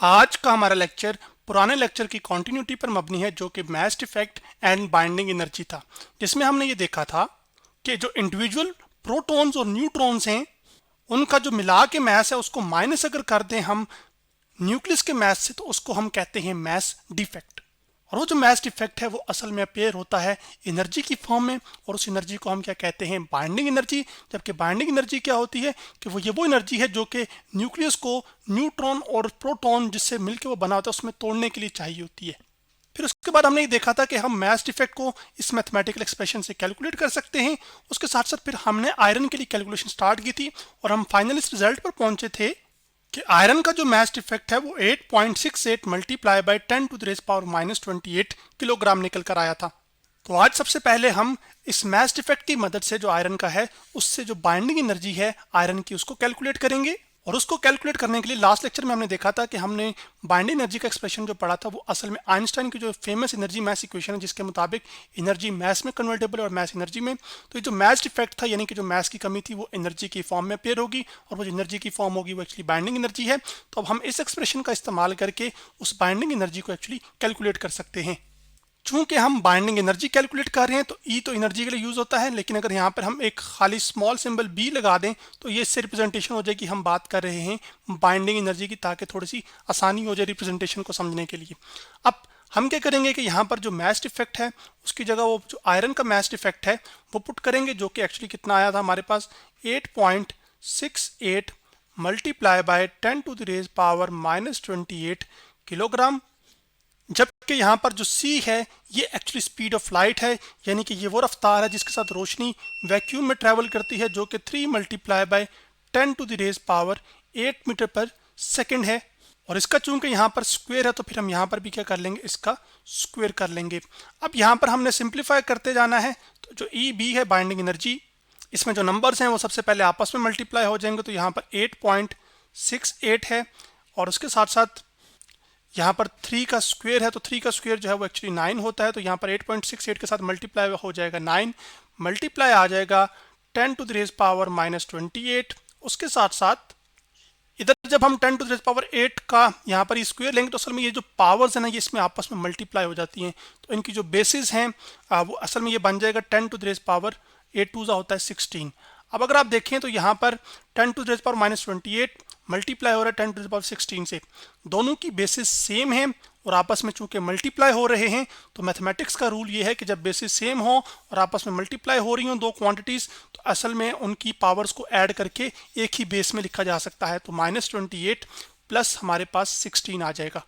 आज का हमारा लेक्चर पुराने लेक्चर की कॉन्टिन्यूटी पर मबनी है जो कि मास इफेक्ट एंड बाइंडिंग एनर्जी था, जिसमें हमने ये देखा था कि जो इंडिविजुअल प्रोटॉन्स और न्यूट्रॉन्स हैं उनका जो मिला के मास है उसको माइनस अगर कर दें हम न्यूक्लियस के मास से तो उसको हम कहते हैं मास डिफेक्ट। और वो जो मास डिफेक्ट है वो असल में अपेयर होता है एनर्जी की फॉर्म में, और उस एनर्जी को हम क्या कहते हैं, बाइंडिंग एनर्जी। जबकि बाइंडिंग एनर्जी क्या होती है कि वो एनर्जी है जो कि न्यूक्लियस को न्यूट्रॉन और प्रोटॉन जिससे मिलकर वो बना होता है उसमें तोड़ने के लिए चाहिए होती है। फिर उसके बाद हमने ये देखा था कि हम मास डिफेक्ट को इस मैथमेटिकल एक्सप्रेशन से कैलकुलेट कर सकते हैं। उसके साथ साथ फिर हमने आयरन के लिए कैलकुलेशन स्टार्ट की थी और हम फाइनल इस रिजल्ट पर पहुंचे थे कि आयरन का जो मास डिफेक्ट है वो 8.68 multiply by 10 to the raise power minus 28 kilogram निकल कर आया था। तो आज सबसे पहले हम इस मास डिफेक्ट की मदद से जो आयरन का है उससे जो बाइंडिंग एनर्जी है आयरन की उसको कैलकुलेट करेंगे। और उसको कैलकुलेट करने के लिए लास्ट लेक्चर में हमने देखा था कि हमने बाइंडिंग एनर्जी का एक्सप्रेशन जो पढ़ा था वो असल में आइंस्टाइन की जो फेमस एनर्जी मास इक्वेशन है जिसके मुताबिक एनर्जी मास में कन्वर्टेबल है और मास एनर्जी में। तो ये जो मास डिफेक्ट था यानी कि जो मास की कमी थी वो एनर्जी की फॉर्म में अपेयर होगी और वो जो एनर्जी की फॉर्म होगी वो एक्चुअली बाइंडिंग एनर्जी है। तो अब हम इस एक्सप्रेशन का इस्तेमाल करके उस बाइंडिंग एनर्जी को एक्चुअली कैलकुलेट कर सकते हैं। चूंकि हम बाइंडिंग एनर्जी कैलकुलेट कर रहे हैं तो ई तो एनर्जी के लिए यूज होता है, लेकिन अगर यहाँ पर हम एक खाली स्मॉल सिंबल बी लगा दें तो ये इससे रिप्रेजेंटेशन हो जाएगी हम बात कर रहे हैं बाइंडिंग एनर्जी की, ताकि थोड़ी सी आसानी हो जाए रिप्रेजेंटेशन को समझने के लिए। अब हम क्या करेंगे कि यहाँ पर जो मास डिफेक्ट है उसकी जगह वो जो आयरन का मास डिफेक्ट है वो पुट करेंगे, जो कि एक्चुअली कितना आया था हमारे पास 8.68 multiply by 10 to the raise power minus 28 kilogram. जबकि यहाँ पर जो c है ये एक्चुअली स्पीड ऑफ लाइट है, यानी कि ये वो रफ्तार है जिसके साथ रोशनी वैक्यूम में ट्रैवल करती है, जो कि 3 multiply by 10 to the raise power 8 metre पर सेकंड है। और इसका चूंकि यहाँ पर स्क्वायर है तो फिर हम यहाँ पर भी क्या कर लेंगे, इसका स्क्वायर कर लेंगे। अब यहाँ पर हमने सिंप्लीफाई करते जाना है। तो जो ई बी है बाइंडिंग एनर्जी, इसमें जो नंबर्स हैं वो सबसे पहले आपस में मल्टीप्लाई हो जाएंगे। तो यहाँ पर 8.68 है और उसके साथ साथ यहाँ पर 3 का स्क्वायर है, तो 3 का स्क्वायर जो है वो एक्चुअली 9 होता है। तो यहाँ पर 8.68 के साथ मल्टीप्लाई हो जाएगा 9, मल्टीप्लाई आ जाएगा 10 to the raise power minus 28। उसके साथ साथ इधर जब हम 10 टू द रेज पावर 8 का यहाँ पर स्क्वायर लेंगे तो असल में ये जो पावर्स है ना ये इसमें आपस में मल्टीप्लाई हो जाती हैं। तो इनकी जो बेसिस हैं वो असल में ये बन जाएगा 10 to the raise power 8 two होता है 16। अब अगर आप देखें तो यहाँ पर 10 to the raise power minus 28 multiply हो रहा है 10 टू द पावर 16 से। दोनों की बेसिस सेम है और आपस में चूंकि मल्टीप्लाई हो रहे हैं तो मैथमेटिक्स का रूल ये है कि जब बेसिस सेम हो और आपस में मल्टीप्लाई हो रही हो दो क्वांटिटीज तो असल में उनकी पावर्स को ऐड करके एक ही बेस में लिखा जा सकता है। तो माइनस 28 प्लस हमारे पास 16 आ जाएगा।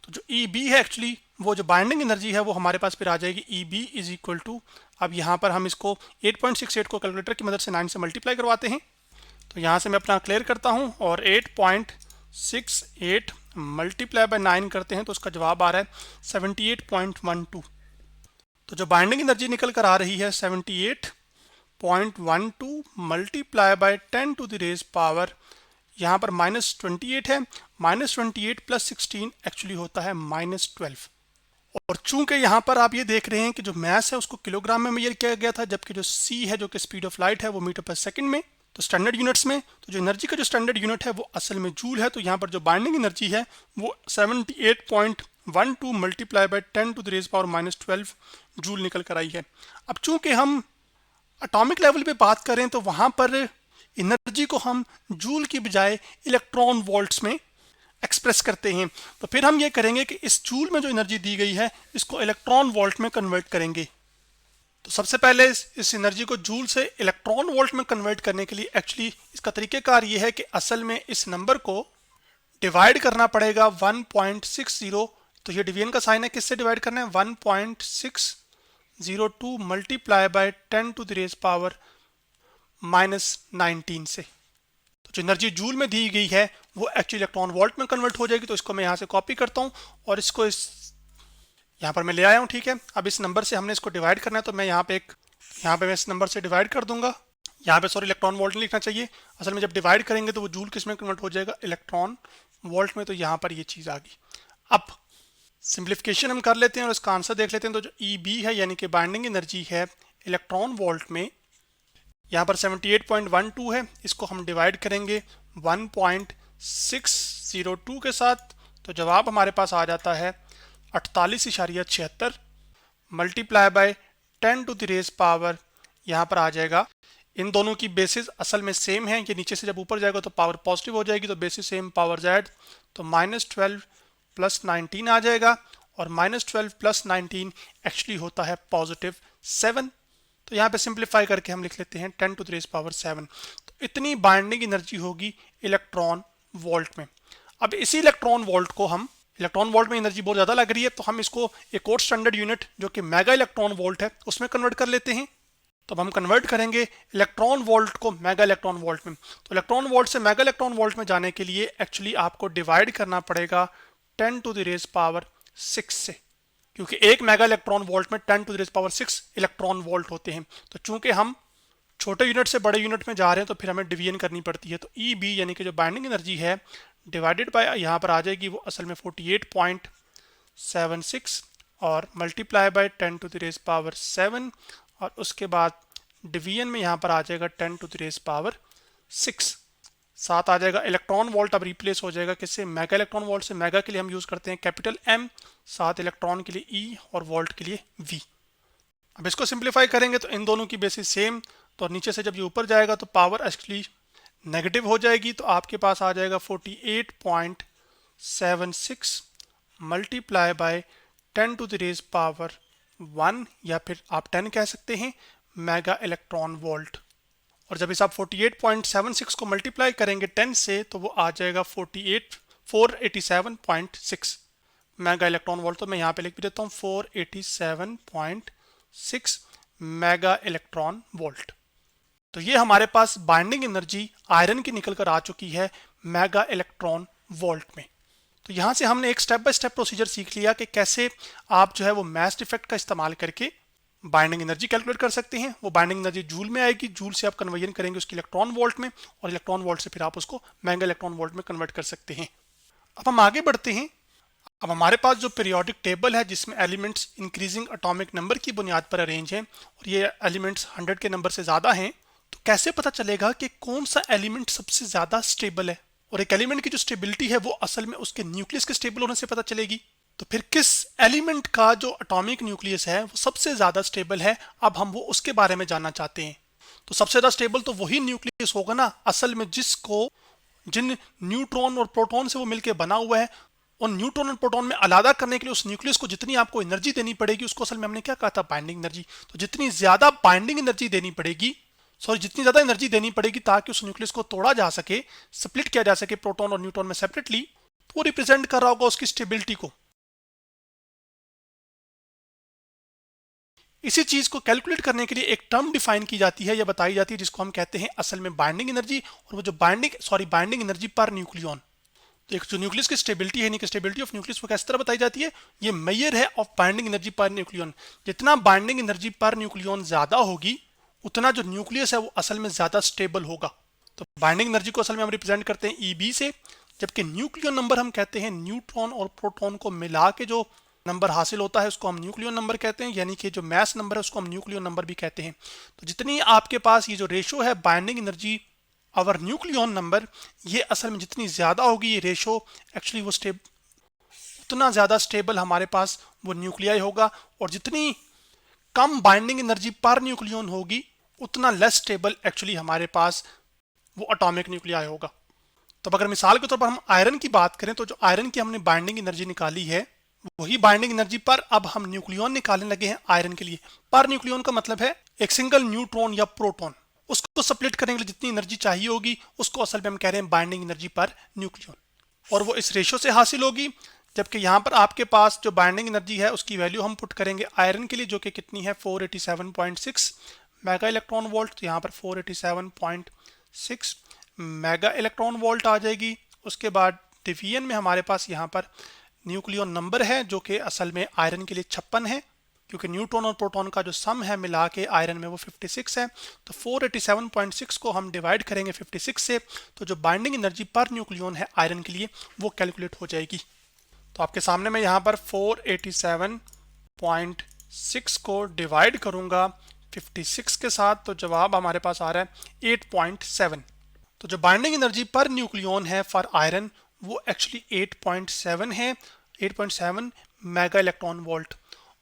तो जो ई बी है एक्चुअली वो जो बाइंडिंग एनर्जी है वो हमारे पास फिर आ जाएगी E B is equal to, अब यहाँ पर हम इसको 8.68 को कैलकुलेटर की मदद से 9 से मल्टीप्लाई करवाते हैं। तो यहाँ से मैं अपना क्लियर करता हूँ और 8.68 मल्टीप्लाई बाय 9 करते हैं तो उसका जवाब आ रहा है 78.12। तो जो बाइंडिंग एनर्जी निकल कर आ रही है 78.12 multiply by 10 to the raise power, यहाँ पर माइनस 28 है, माइनस 28 प्लस 16 एक्चुअली होता है माइनस 12। और चूंकि यहाँ पर आप ये देख रहे हैं कि जो मास है उसको किलोग्राम में मेजर किया गया था, जबकि जो c है जो कि स्पीड ऑफ लाइट है वो मीटर पर सेकंड में, तो स्टैंडर्ड यूनिट्स में। तो जो एनर्जी का जो स्टैंडर्ड यूनिट है वो असल में जूल है। तो यहाँ पर जो बाइंडिंग एनर्जी है वो 78.12 multiply by 10 to the raise power minus 12 joule निकल कर आई है। अब चूंकि हम एटॉमिक लेवल पे बात करें तो वहाँ पर एनर्जी को हम जूल की बजाय इलेक्ट्रॉन वोल्ट्स में एक्सप्रेस करते हैं। तो फिर हम ये करेंगे कि इस जूल में जो एनर्जी दी गई है इसको इलेक्ट्रॉन वोल्ट में कन्वर्ट करेंगे। तो सबसे पहले इस एनर्जी को जूल से इलेक्ट्रॉन वोल्ट में कन्वर्ट करने के लिए एक्चुअली इसका तरीकेकार ये है कि असल में इस नंबर को डिवाइड करना पड़ेगा 1.60। तो ये डिवीजन का साइन है, किससे डिवाइड करना है, 1.602 multiply by 10 to the raise power minus 19 से। तो जो एनर्जी जूल में दी गई है वो एक्चुअली इलेक्ट्रॉन वोल्ट में कन्वर्ट हो जाएगी। तो इसको मैं यहाँ से कॉपी करता हूँ और इसको यहाँ पर मैं ले आया हूँ, ठीक है। अब इस नंबर से हमने इसको डिवाइड करना है तो मैं यहाँ पे मैं इस नंबर से डिवाइड कर दूंगा। यहाँ पे सॉरी इलेक्ट्रॉन वोल्ट नहीं लिखना चाहिए, असल में जब डिवाइड करेंगे तो वो जूल किस में कन्वर्ट हो जाएगा, इलेक्ट्रॉन वोल्ट में। तो यहाँ पर ये चीज़ आ गई। अब सिंप्लीफिकेशन हम कर लेते हैं और इसका आंसर देख लेते हैं। तो जो ई बी है यानी कि बाइंडिंग एनर्जी है इलेक्ट्रॉन वोल्ट में, यहाँ पर 78.12 है, इसको हम डिवाइड करेंगे 1.602 के साथ तो जवाब हमारे पास आ जाता है 48.76 multiply by 10 to the raise power, यहाँ पर आ जाएगा। इन दोनों की बेसिस असल में सेम है, ये नीचे से जब ऊपर जाएगा तो पावर पॉजिटिव हो जाएगी, तो बेसिस सेम पावर जेड, तो -12 + 19 आ जाएगा, और -12 + 19 एक्चुअली होता है +7। तो यहाँ पे सिंप्लीफाई करके हम लिख लेते हैं 10 टू द रेज पावर 7। तो इतनी बाइंडिंग एनर्जी होगी इलेक्ट्रॉन वोल्ट में। अब इसी इलेक्ट्रॉन वोल्ट को हम, इलेक्ट्रॉन वोल्ट में एनर्जी बहुत ज़्यादा लग रही है, तो हम इसको एक और स्टैंडर्ड यूनिट जो कि मेगा इलेक्ट्रॉन वोल्ट है उसमें कन्वर्ट कर लेते हैं। तो अब हम कन्वर्ट करेंगे इलेक्ट्रॉन वोल्ट को मेगा इलेक्ट्रॉन वोल्ट में। तो इलेक्ट्रॉन वोल्ट से मेगा इलेक्ट्रॉन वोल्ट में जाने के लिए एक्चुअली आपको डिवाइड करना पड़ेगा 10 टू द रेज पावर 6 से, क्योंकि एक मेगा इलेक्ट्रॉन वोल्ट में 10 to the raise power 6 electron volt होते हैं। तो चूंकि हम छोटे यूनिट से बड़े यूनिट में जा रहे हैं तो फिर हमें डिवीजन करनी पड़ती है। तो ई बी यानी कि जो बाइंडिंग एनर्जी है डिवाइडेड बाय यहाँ पर आ जाएगी वो असल में 48.76 और multiply by 10 to the raise power 7, और उसके बाद डिवीजन में यहाँ पर आ जाएगा 10 टू द रेज पावर 6। साथ आ जाएगा इलेक्ट्रॉन वोल्ट, अब रिप्लेस हो जाएगा किससे, मेगा इलेक्ट्रॉन वोल्ट से। मेगा के लिए हम यूज़ करते हैं कैपिटल M, साथ इलेक्ट्रॉन के लिए E और वोल्ट के लिए V। अब इसको सिंप्लीफाई करेंगे तो इन दोनों की बेसिस सेम, तो नीचे से जब ये ऊपर जाएगा तो पावर एक्चुअली नेगेटिव हो जाएगी, तो आपके पास आ जाएगा 48.76 multiply by 10 to the raise power 1, या फिर आप 10 कह सकते हैं, मेगा इलेक्ट्रॉन वोल्ट। और जब इस आप 48.76 को मल्टीप्लाई करेंगे 10 से तो वो आ जाएगा 487.6 मेगा इलेक्ट्रॉन वोल्ट। तो मैं यहाँ पे लिख भी देता हूँ 487.6 मेगा इलेक्ट्रॉन वोल्ट। तो ये हमारे पास बाइंडिंग एनर्जी आयरन की निकल कर आ चुकी है मेगा इलेक्ट्रॉन वोल्ट में। तो यहाँ से हमने एक स्टेप बाय स्टेप प्रोसीजर सीख लिया कि कैसे आप जो है वो मैस्ट इफेक्ट का इस्तेमाल करके बाइंडिंग एनर्जी कैलकुलेट कर सकते हैं। वो बाइंडिंग एनर्जी जूल में आएगी, जूल से आप कन्वर्जन करेंगे उसकी इलेक्ट्रॉन वोल्ट में, और इलेक्ट्रॉन वोल्ट से फिर आप उसको मेगा इलेक्ट्रॉन वोल्ट में कन्वर्ट कर सकते हैं। अब हम आगे बढ़ते हैं। अब हमारे पास जो पीरियोडिक टेबल है जिसमें एलिमेंट्स इंक्रीजिंग एटॉमिक नंबर की बुनियाद पर अरेंज हैं, और ये एलिमेंट्स 100 के नंबर से ज़्यादा हैं, तो कैसे पता चलेगा कि कौन सा एलिमेंट सबसे ज़्यादा स्टेबल है। और एक एलिमेंट की जो स्टेबिलिटी है वो असल में उसके न्यूक्लियस के स्टेबल होने से पता चलेगी। तो फिर किस एलिमेंट का जो एटॉमिक न्यूक्लियस है वो सबसे ज़्यादा स्टेबल है, अब हम वो उसके बारे में जानना चाहते हैं। तो सबसे ज़्यादा स्टेबल तो वही न्यूक्लियस होगा ना असल में जिन न्यूट्रॉन और प्रोटॉन से वो मिलकर बना हुआ है। उन न्यूट्रॉन और प्रोटॉन में अलग करने के लिए उस न्यूक्लियस को जितनी आपको एनर्जी देनी पड़ेगी उसको असल में हमने क्या कहा था, बाइंडिंग एनर्जी। तो जितनी ज़्यादा बाइंडिंग एनर्जी देनी पड़ेगी, जितनी ज़्यादा एनर्जी देनी पड़ेगी ताकि उस न्यूक्लियस को तोड़ा जा सके, स्प्लिट किया जा सके प्रोटॉन और न्यूट्रॉन में सेपरेटली, तो वो रिप्रेजेंट कर रहा होगा उसकी स्टेबिलिटी को। इसी चीज को कैलकुलेट करने के लिए एक टर्म डिफाइन की जाती है या बताई जाती है जिसको हम कहते हैं असल में बाइंडिंग एनर्जी। और वो जो बाइंडिंग एनर्जी पर न्यूक्लियन, तो एक जो न्यूक्लियस की स्टेबिलिटी है, नहीं स्टेबिलिटी ऑफ न्यूक्लियस, वो किस तरह बताई जाती है, ये मेजर है of binding energy per nucleon. जितना बाइंडिंग एनर्जी पर न्यूक्लियन ज्यादा होगी उतना जो न्यूक्लियस है वो असल में ज्यादा स्टेबल होगा। तो बाइंडिंग एनर्जी को असल में हम रिप्रेजेंट करते हैं ईबी से, जबकि न्यूक्लियन नंबर हम कहते हैं न्यूट्रॉन और प्रोटॉन को मिला के जो नंबर हासिल होता है उसको हम न्यूक्लियन नंबर कहते हैं, यानी कि जो मैस नंबर है उसको हम न्यूक्लियन नंबर भी कहते हैं। तो जितनी आपके पास ये जो रेशो है बाइंडिंग एनर्जी और न्यूक्लियन नंबर, ये असल में जितनी ज़्यादा होगी ये रेशो एक्चुअली वो उतना ज़्यादा स्टेबल हमारे पास वो न्यूक्लियाई होगा। और जितनी कम बाइंडिंग एनर्जी पर न्यूक्लियन होगी उतना लेस स्टेबल एक्चुअली हमारे पास वो एटॉमिक न्यूक्लियाई होगा। तो अगर मिसाल के तौर पर हम आयरन की बात करें तो जो आयरन की हमने बाइंडिंग एनर्जी निकाली है वही बाइंडिंग एनर्जी पर अब हम न्यूक्लियन निकालने लगे हैं आयरन के लिए। पर न्यूक्लियन का मतलब है एक सिंगल न्यूट्रॉन या प्रोटॉन, उसको स्प्लिट करने के लिए जितनी एनर्जी चाहिए होगी उसको असल में हम कह रहे हैं बाइंडिंग एनर्जी पर न्यूक्लियन, और वो इस रेशो से हासिल होगी। जबकि यहाँ पर आपके पास जो बाइंडिंग एनर्जी है उसकी वैल्यू हम पुट करेंगे आयरन के लिए जो कि कितनी है 487.6 मेगा इलेक्ट्रॉन वोल्ट। तो यहाँ पर 487.6 मेगा इलेक्ट्रॉन वोल्ट आ जाएगी। उसके बाद डिवीजन में हमारे पास यहाँ पर न्यूक्लियन नंबर है जो कि असल में आयरन के लिए 56 है, क्योंकि न्यूट्रॉन और प्रोटॉन का जो सम है मिला के आयरन में वो 56 है। तो 487.6 को हम डिवाइड करेंगे 56 से, तो जो बाइंडिंग एनर्जी पर न्यूक्लियन है आयरन के लिए वो कैलकुलेट हो जाएगी। तो आपके सामने मैं यहाँ पर 487.6 को डिवाइड करूँगा 56 के साथ, तो जवाब हमारे पास आ रहा है 8.7। तो जो बाइंडिंग एनर्जी पर न्यूक्लियन है फॉर आयरन वो एक्चुअली 8.7 है, 8.7 मेगा इलेक्ट्रॉन वोल्ट।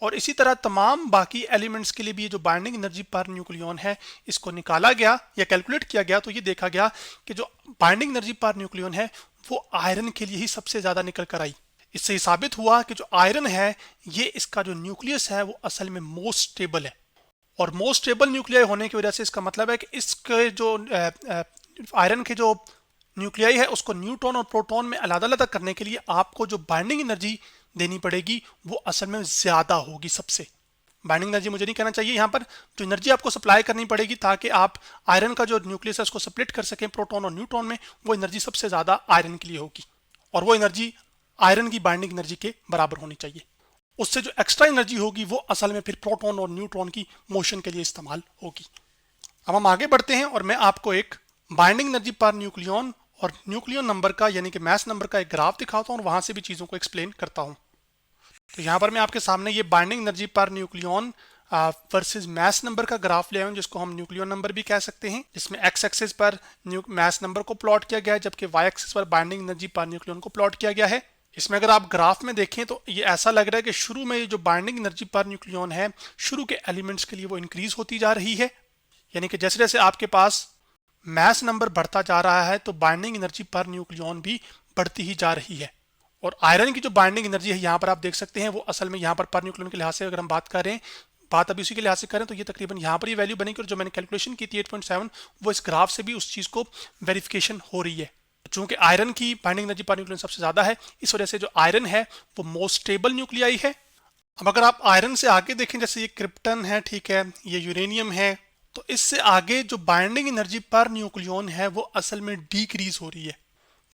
और इसी तरह तमाम बाकी एलिमेंट्स के लिए भी ये जो बाइंडिंग एनर्जी पर न्यूक्लियन है इसको निकाला गया या कैलकुलेट किया गया, तो ये देखा गया कि जो बाइंडिंग एनर्जी पर न्यूक्लियन है वो आयरन के लिए ही सबसे ज़्यादा निकल कर आई। इससे ही साबित हुआ कि जो आयरन है ये इसका जो न्यूक्लियस है वो असल में मोस्ट स्टेबल है। और मोस्ट स्टेबल न्यूक्लियाई होने की वजह से इसका मतलब है कि इसके जो आयरन के जो न्यूक्लियाई है उसको न्यूट्रॉन और प्रोटॉन में अलग अलग करने के लिए आपको जो बाइंडिंग एनर्जी देनी पड़ेगी वो असल में ज़्यादा होगी सबसे। बाइंडिंग एनर्जी मुझे नहीं कहना चाहिए, यहाँ पर जो एनर्जी आपको सप्लाई करनी पड़ेगी ताकि आप आयरन का जो न्यूक्लियस है उसको स्प्लिट कर सकें प्रोटॉन और न्यूट्रॉन में, वो एनर्जी सबसे ज़्यादा आयरन के लिए होगी। और वो एनर्जी आयरन की बाइंडिंग एनर्जी के बराबर होनी चाहिए। उससे जो एक्स्ट्रा एनर्जी होगी वो असल में फिर प्रोटॉन और न्यूट्रॉन की मोशन के लिए इस्तेमाल होगी। अब हम आगे बढ़ते हैं और मैं आपको एक बाइंडिंग एनर्जी पर न्यूक्लियन और न्यूक्लियन नंबर का यानी कि मास नंबर का एक ग्राफ दिखाता हूँ और वहां से भी चीज़ों को एक्सप्लेन करता हूँ। तो यहाँ पर मैं आपके सामने ये binding energy per nucleon versus mass number का ग्राफ ले आया हूँ, जिसको हम न्यूक्लियन नंबर भी कह सकते हैं, जिसमें एक्स एक्सिस पर मास नंबर को प्लॉट किया गया है जबकि वाई एक्सिस पर बाइंडिंग एनर्जी पर न्यूक्लियन को प्लॉट किया गया है। इसमें अगर आप ग्राफ में देखें तो ये ऐसा लग रहा है कि शुरू में ये जो बाइंडिंग एनर्जी पर न्यूक्लियन है शुरू के एलिमेंट्स के लिए वो इंक्रीज होती जा रही है, यानी कि जैसे जैसे आपके पास मास नंबर बढ़ता जा रहा है तो बाइंडिंग एनर्जी पर न्यूक्लियन भी बढ़ती ही जा रही है। और आयरन की जो बाइंडिंग एनर्जी है यहाँ पर आप देख सकते हैं वो असल में यहाँ पर न्यूक्लियन के लिहाज से अगर हम बात करें, बात अभी उसी के लिहाज से करें तो ये तकरीबन यहाँ पर ये वैल्यू बनेगी और जो मैंने कैलकुलेशन की थी 8.7 वो इस ग्राफ से भी उस चीज़ को वेरिफिकेशन हो रही है। चूंकि आयरन की बाइंडिंग एनर्जी पर न्यूक्लियन सबसे ज़्यादा है इस वजह से जो आयरन है वो मोस्ट स्टेबल न्यूक्लियाई है। अब अगर आप आयरन से आगे देखें, जैसे ये क्रिप्टन है, ठीक है, ये यूरेनियम है, तो इससे आगे जो बाइंडिंग एनर्जी पर न्यूक्लियन है वो असल में डिक्रीज हो रही है।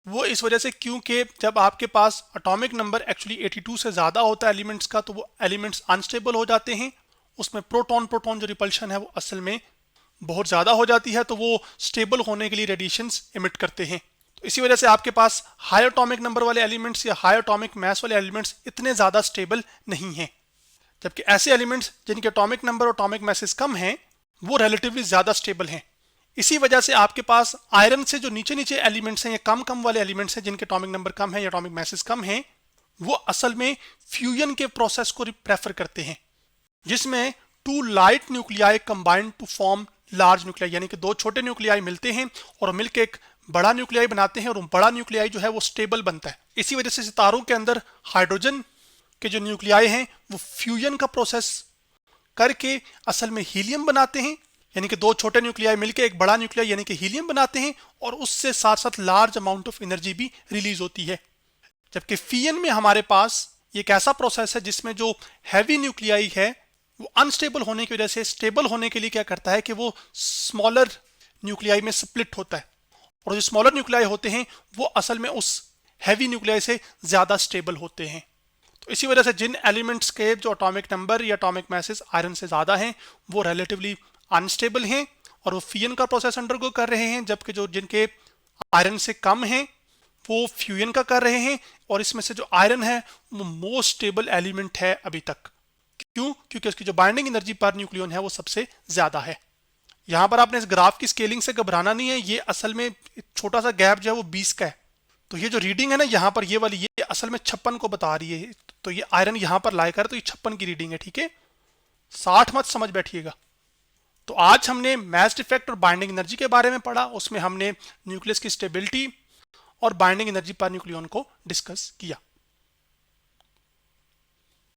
वो इस वजह से क्योंकि जब आपके पास एटॉमिक नंबर एक्चुअली 82 से ज़्यादा होता है एलिमेंट्स का तो वो एलिमेंट्स अनस्टेबल हो जाते हैं, उसमें प्रोटॉन प्रोटॉन जो रिपल्शन है वो असल में बहुत ज़्यादा हो जाती है, तो वो स्टेबल होने के लिए रेडिएशंस इमिट करते हैं। तो इसी वजह से आपके पास हाई एटॉमिक नंबर वाले एलिमेंट्स या हाई एटॉमिक मास वाले एलिमेंट्स इतने ज़्यादा स्टेबल नहीं हैं, जबकि ऐसे एलिमेंट्स जिनके एटॉमिक नंबर और एटॉमिक मासेस कम हैं वो रिलेटिवली ज़्यादा स्टेबल हैं। इसी वजह से आपके पास आयरन से जो नीचे नीचे एलिमेंट्स हैं या कम कम वाले एलिमेंट्स हैं जिनके एटॉमिक नंबर कम है या एटॉमिक मासेस कम हैं, वो असल में फ्यूजन के प्रोसेस को प्रेफर करते हैं, जिसमें two light nuclei combined to form large nuclei, यानी कि दो छोटे न्यूक्लियाई मिलते हैं और मिलकर एक बड़ा न्यूक्लियाई बनाते हैं और बड़ा न्यूक्लियाई जो है वो स्टेबल बनता है। इसी वजह से सितारों के अंदर हाइड्रोजन के जो न्यूक्लियाई हैं वो फ्यूजन का प्रोसेस करके असल में हीलियम बनाते हैं, यानी कि दो छोटे न्यूक्लियाई मिलकर एक बड़ा न्यूक्लियाई यानी कि हीलियम बनाते हैं और उससे साथ साथ लार्ज अमाउंट ऑफ एनर्जी भी रिलीज होती है। जबकि फियन में हमारे पास ये एक ऐसा प्रोसेस है जिसमें जो हैवी न्यूक्लियाई है वो अनस्टेबल होने की वजह से स्टेबल होने के लिए क्या करता है कि वो स्मॉलर न्यूक्लियाई में स्प्लिट होता है और जो स्मॉलर न्यूक्लियाई होते हैं वो असल में उस हैवी न्यूक्लियाई से ज़्यादा स्टेबल होते हैं। तो इसी वजह से जिन एलिमेंट्स के जो एटॉमिक नंबर या एटॉमिक मासेस आयरन से ज़्यादा हैं वो रिलेटिवली अनस्टेबल हैं और वो फियन का प्रोसेस अंडरगो कर रहे हैं, जबकि जो जिनके आयरन से कम हैं वो फ्यूजन का कर रहे हैं। और इसमें से जो आयरन है वो मोस्ट स्टेबल एलिमेंट है अभी तक। क्यों? क्योंकि उसकी जो बाइंडिंग एनर्जी पर न्यूक्लियन है वो सबसे ज़्यादा है। यहाँ पर आपने इस ग्राफ की स्केलिंग से घबराना नहीं है, ये असल में छोटा सा गैप जो है वो 20 का है। तो ये जो रीडिंग है ना यहाँ पर ये वाली, ये असल में 56 को बता रही है, तो ये आयरन यहाँ पर लाया कर तो ये 56 की रीडिंग है, ठीक है, 60 मत समझ बैठिएगा। तो आज हमने मास इफेक्ट और बाइंडिंग एनर्जी के बारे में पढ़ा, उसमें हमने न्यूक्लियस की स्टेबिलिटी और बाइंडिंग एनर्जी पर न्यूक्लियन को डिस्कस किया।